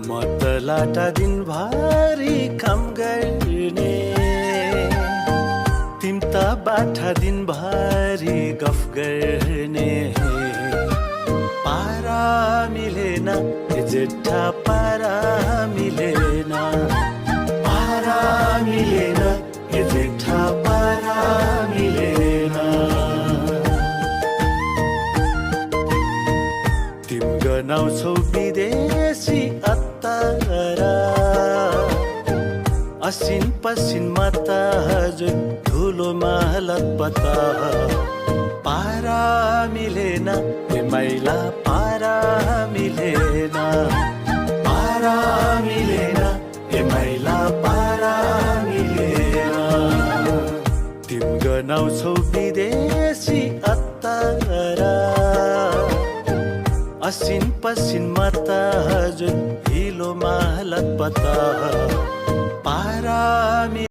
म त लाटा दिनभरि काम गर्ने, तिम त बाठा दिनभरि गफ गर्ने। पारा मिलेन ए जेठा पारा मिलेन, पारा मिलेन ए जेठा पारा मिलेन। तिम गनाउँछौ विदेशी अत्तरा, असिन पसिनमा त हजुर धुलोमा लतपता। पारा मिलेन ए मैला पारा मिलेन, पारा मिलेन ए मैला पारा मिलेन। तिम गनाउँछौ विदेशी अत्तरा, असिन पसिनमा त हजुर हिलोमा लतपता।